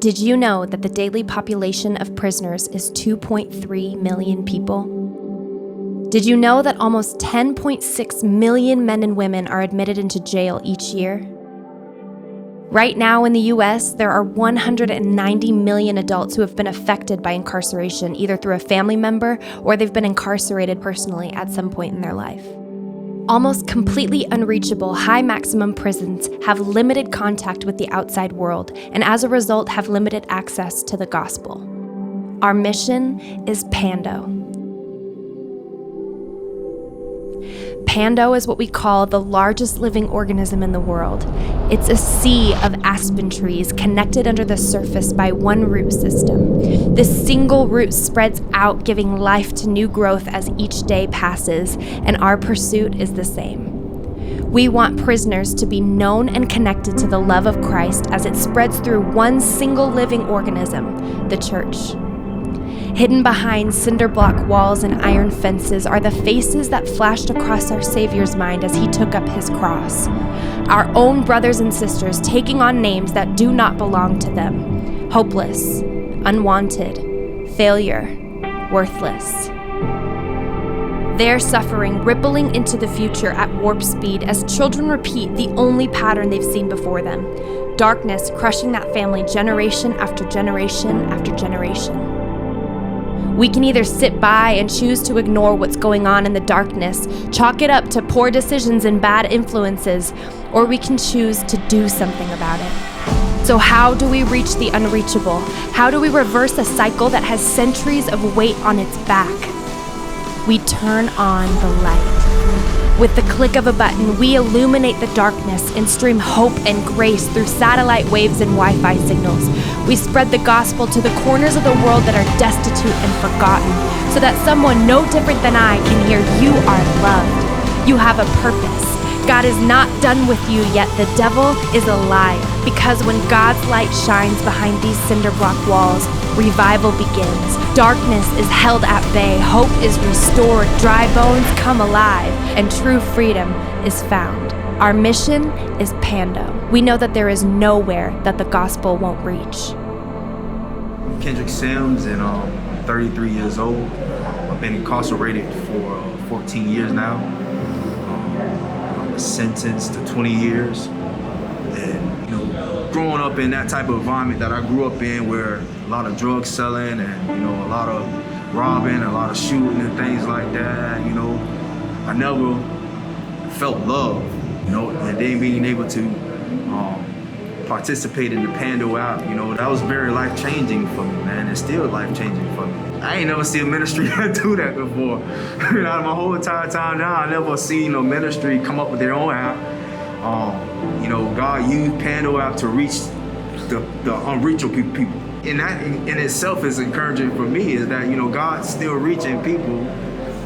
Did you know that the daily population of prisoners is 2.3 million people? Did you know that almost 10.6 million men and women are admitted into jail each year? Right now in the U.S., there are 190 million adults who have been affected by incarceration, either through a family member or they've been incarcerated personally at some point in their life. Almost completely unreachable, high maximum prisons have limited contact with the outside world and as a result have limited access to the gospel. Our mission is Pando. Pando is what we call the largest living organism in the world. It's a sea of aspen trees connected under the surface by one root system. This single root spreads out, giving life to new growth as each day passes, and our pursuit is the same. We want prisoners to be known and connected to the love of Christ as it spreads through one single living organism, the church. Hidden behind cinder block walls and iron fences are the faces that flashed across our Savior's mind as he took up his cross. Our own brothers and sisters taking on names that do not belong to them. Hopeless, unwanted, failure, worthless. Their suffering rippling into the future at warp speed as children repeat the only pattern they've seen before them. Darkness crushing that family generation after generation after generation. We can either sit by and choose to ignore what's going on in the darkness, chalk it up to poor decisions and bad influences, or we can choose to do something about it. So how do we reach the unreachable? How do we reverse a cycle that has centuries of weight on its back? We turn on the light. With the click of a button, we illuminate the darkness and stream hope and grace through satellite waves and Wi-Fi signals. We spread the gospel to the corners of the world that are destitute and forgotten, so that someone no different than I can hear you are loved. You have a purpose. God is not done with you yet. The devil is a liar. Because when God's light shines behind these cinder block walls, revival begins. Darkness is held at bay. Hope is restored. Dry bones come alive. And true freedom is found. Our mission is Pando. We know that there is nowhere that the gospel won't reach. Kendrick Sims, and I'm 33 years old. I've been incarcerated for 14 years now. I was sentenced to 20 years. And growing up in that type of environment that I grew up in, where a lot of drug selling and a lot of robbing, a lot of shooting and things like that, I never felt love, and then being able to participate in the Pando app, that was very life-changing for me, man. It's still life-changing for me. I ain't never seen a ministry do that before. My whole entire time now, I never seen a ministry come up with their own app. God used Pando app to reach the unreachable people. And that in itself is encouraging for me, is that, God's still reaching people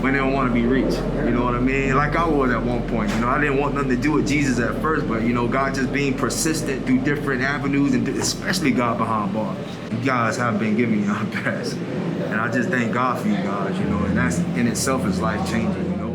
when they don't want to be reached. You know what I mean? Like I was at one point. I didn't want nothing to do with Jesus at first, but God just being persistent through different avenues, and especially God behind bars. You guys have been giving me your best. And I just thank God for you guys, and that's in itself is life changing,